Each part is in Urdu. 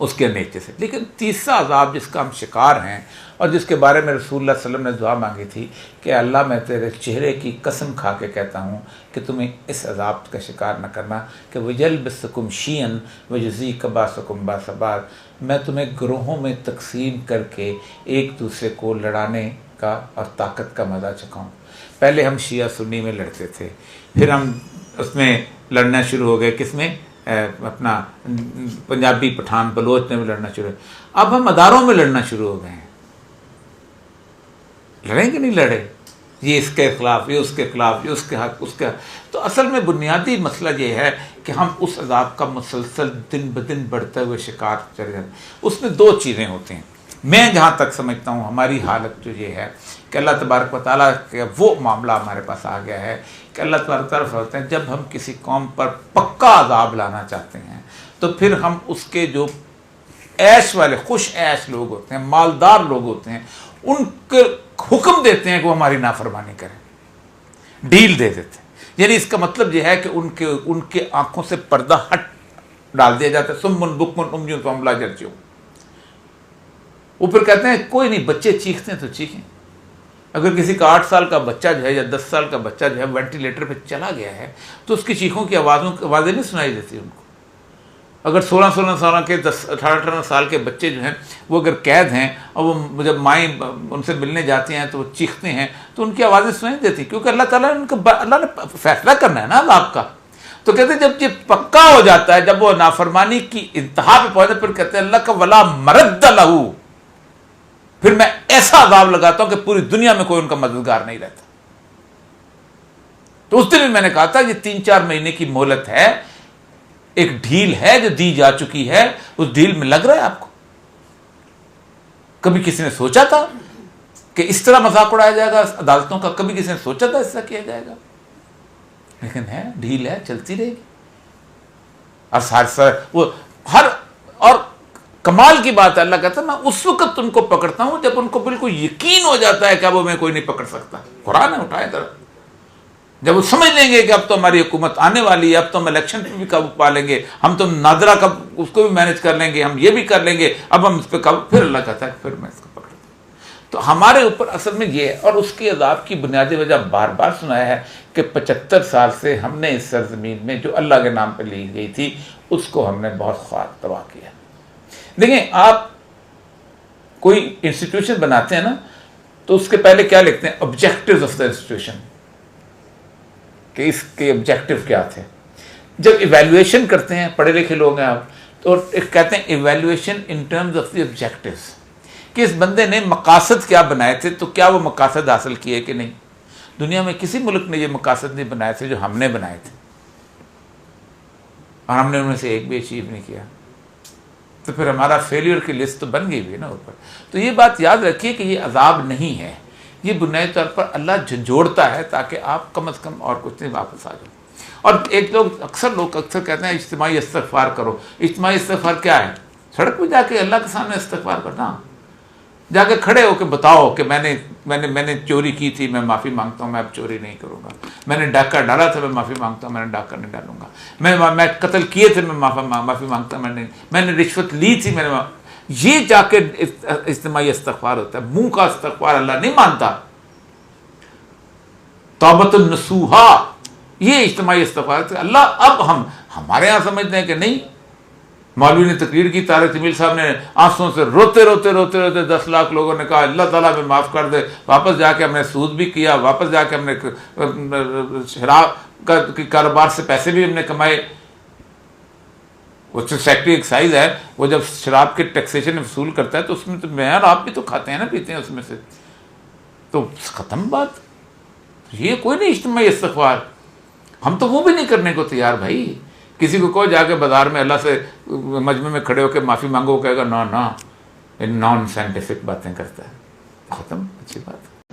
اس کے نیچے سے. لیکن تیسرا عذاب جس کا ہم شکار ہیں اور جس کے بارے میں رسول اللہ صلی اللہ علیہ وسلم نے دعا مانگی تھی کہ اللہ میں تیرے چہرے کی قسم کھا کے کہتا ہوں کہ تمہیں اس عذاب کا شکار نہ کرنا کہ وَيَلْبِسُكُمْ شِيَعًا وَيُذِيقَ بَأْسَكُمْ بَأْسَ بَعْضٍ، میں تمہیں گروہوں میں تقسیم کر کے ایک دوسرے کو لڑانے کا اور طاقت کا مزہ چکھاؤں. پہلے ہم شیعہ سنی میں لڑتے تھے، پھر ہم اس میں لڑنا شروع ہو گئے، کس میں؟ اپنا پنجابی پٹھان بلوچ میں لڑنا شروع. اب ہم اداروں میں لڑنا شروع ہو گئے ہیں. لڑیں گے نہیں لڑے، یہ اس کے خلاف، یہ اس کے خلاف، یہ اس کے حق، اس کے حق. تو اصل میں بنیادی مسئلہ یہ ہے کہ ہم اس عذاب کا مسلسل دن بدن بڑھتے ہوئے شکار چلے جاتے ہیں. اس میں دو چیزیں ہوتی ہیں. میں جہاں تک سمجھتا ہوں ہماری حالت جو یہ ہے کہ اللہ تبارک و تعالیٰ کا وہ معاملہ ہمارے پاس آ گیا ہے کہ اللہ تبارک و تعالیٰ فرماتے ہیں جب ہم کسی قوم پر پکا عذاب لانا چاہتے ہیں تو پھر ہم اس کے جو عیش والے خوش عیش لوگ ہوتے ہیں، مالدار لوگ ہوتے ہیں، ان کے حکم دیتے ہیں کہ وہ ہماری نافرمانی کریں، ڈھیل دے دیتے ہیں. یعنی اس کا مطلب یہ ہے کہ ان کے آنکھوں سے پردہ ہٹ ڈال دیا جاتا ہے. سمن بکمن عمي فهم لا يرجعون. وہ پھر کہتے ہیں کوئی نہیں، بچے چیختے ہیں تو چیخیں. اگر کسی کا 8 سال کا بچہ جو ہے یا 10 سال کا بچہ جو ہے وینٹیلیٹر پہ چلا گیا ہے تو اس کی چیخوں کی آوازیں نہیں سنائی دیتی ان کو. اگر 16 سال کے 18 سال کے بچے جو ہیں وہ اگر قید ہیں اور وہ جب مائیں ان سے ملنے جاتی ہیں تو وہ چیختے ہیں تو ان کی آوازیں سنائی دیتی، کیونکہ اللہ تعالیٰ نے اللہ نے فیصلہ کرنا ہے نا عذاب کا. تو کہتے ہیں جب یہ پکا ہو جاتا ہے، جب وہ نافرمانی کی انتہا پہ پہنچے، پھر کہتے ہیں اللہ کا ولا مرد لہو، پھر میں ایسا عذاب لگاتا ہوں کہ پوری دنیا میں کوئی ان کا مددگار نہیں رہتا. تو اس دن بھی میں نے کہا تھا یہ 3-4 مہینے کی مہلت ہے، ایک ڈھیل ہے جو دی جا چکی ہے، اس ڈھیل میں لگ رہا ہے آپ کو. کبھی کسی نے سوچا تھا کہ اس طرح مذاق اڑایا جائے گا عدالتوں کا؟ کبھی کسی نے سوچا تھا اس طرح کیا جائے گا؟ لیکن ہے، ڈھیل ہے، چلتی رہے گی. اور وہ ہر اور کمال کی بات ہے، اللہ کہتا ہے میں اس وقت ان کو پکڑتا ہوں جب ان کو بالکل یقین ہو جاتا ہے کہ اب میں کوئی نہیں پکڑ سکتا. قرآن ہے، اٹھائے طرف. جب وہ سمجھ لیں گے کہ اب تو ہماری حکومت آنے والی ہے، اب تو ہم الیکشن پہ بھی قابو پا لیں گے، ہم تو نادرا کا اس کو بھی مینج کر لیں گے، ہم یہ بھی کر لیں گے، اب ہم اس پہ قابو، پھر اللہ کہتا ہے پھر میں اس کو پکڑتا ہوں. تو ہمارے اوپر اصل میں یہ ہے. اور اس کے عذاب کی بنیادی وجہ بار بار سنایا ہے کہ 75 سال سے ہم نے اس سرزمین میں جو اللہ کے نام پہ لی گئی تھی اس کو ہم نے بہت خواب تباہ کیا. دیکھیں، آپ کوئی انسٹیٹیوشن بناتے ہیں نا تو اس کے پہلے کیا لکھتے ہیں؟ آبجیکٹیوز آف دا انسٹیٹیوشن، کہ اس کے آبجیکٹیو کیا تھے. جب ایویلویشن کرتے ہیں، پڑھے لکھے لوگ ہیں آپ، تو کہتے ہیں evaluation in terms of the objectives, کہ اس بندے نے مقاصد کیا بنائے تھے، تو کیا وہ مقاصد حاصل کیے کہ نہیں. دنیا میں کسی ملک نے یہ مقاصد نہیں بنائے تھے جو ہم نے بنائے تھے، اور ہم نے ان میں سے ایک بھی اچیو نہیں کیا. تو پھر ہمارا فیلیئر کی لسٹ تو بن گئی ہوئی نا اوپر. تو یہ بات یاد رکھیے کہ یہ عذاب نہیں ہے، یہ بنیادی طور پر اللہ جھنجھوڑتا ہے تاکہ آپ کم از کم اور کچھ نہیں واپس آ جائیں. اور ایک لوگ اکثر کہتے ہیں اجتماعی استغفار کرو. اجتماعی استغفار کیا ہے؟ سڑک پہ جا کے اللہ کے سامنے استغفار کرنا، جا کے کھڑے ہو کے بتاؤ کہ میں نے چوری کی تھی، میں معافی مانگتا ہوں، میں اب چوری نہیں کروں گا. میں نے ڈاکہ ڈالا تھا، میں معافی مانگتا ہوں، میں نے ڈاکہ نہیں ڈالوں گا. میں قتل کیے تھے، میں معافی مانگتا ہوں، میں نے رشوت لی تھی، یہ جا کے اجتماعی استغفار ہوتا ہے. منہ کا استغفار اللہ نہیں مانتا. توبۃ النصوحہ، یہ اجتماعی استغفار. اللہ اب ہمارے یہاں سمجھتے ہیں کہ نہیں. مولوی نے تقریر کی، طارق جمیل صاحب نے آنسوں سے روتے 10 لاکھ لوگوں نے کہا اللہ تعالیٰ میں معاف کر دے. واپس جا کے ہم نے سود بھی کیا، واپس جا کے ہم نے شراب کے کاروبار سے پیسے بھی ہم نے کمائے. وہ سیکٹری ایکسائز ہے، وہ جب شراب کے ٹیکسیشن وصول کرتا ہے تو اس میں تو میں اور آپ بھی تو کھاتے ہیں نا، پیتے ہیں اس میں سے. تو ختم بات. یہ کوئی نہیں اجتماعی استغفار. ہم تو وہ بھی نہیں کرنے کو تیار بھائی. کسی کو کوئی جا کے بازار میں اللہ سے مجمع میں کھڑے ہو کے معافی مانگو، کہے گا نا نان سائنٹیفک باتیں کرتا ہے. ختم. اچھی بات.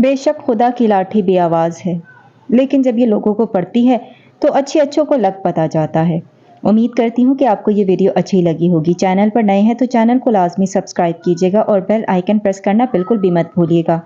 بے شک خدا کی لاٹھی بے آواز ہے، لیکن جب یہ لوگوں کو پڑتی ہے تو اچھوں کو لگ پتا جاتا ہے. امید کرتی ہوں کہ آپ کو یہ ویڈیو اچھی لگی ہوگی. چینل پر نئے ہیں تو چینل کو لازمی سبسکرائب کیجیے گا اور بیل آئیکن پریس کرنا بالکل بھی مت بھولیے گا.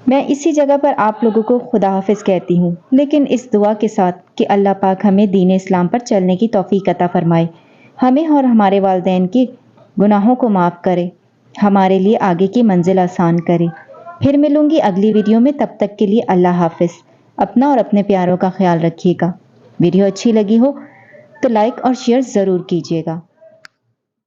میں اسی جگہ پر آپ لوگوں کو خدا حافظ کہتی ہوں، لیکن اس دعا کے ساتھ کہ اللہ پاک ہمیں دین اسلام پر چلنے کی توفیق عطا فرمائے، ہمیں اور ہمارے والدین کی گناہوں کو معاف کرے، ہمارے لیے آگے کی منزل آسان کرے۔ پھر ملوں گی اگلی ویڈیو میں، تب تک کے لیے اللہ حافظ۔ اپنا اور اپنے پیاروں کا خیال رکھیے گا۔ ویڈیو اچھی لگی ہو تو لائک اور شیئر ضرور کیجیے گا۔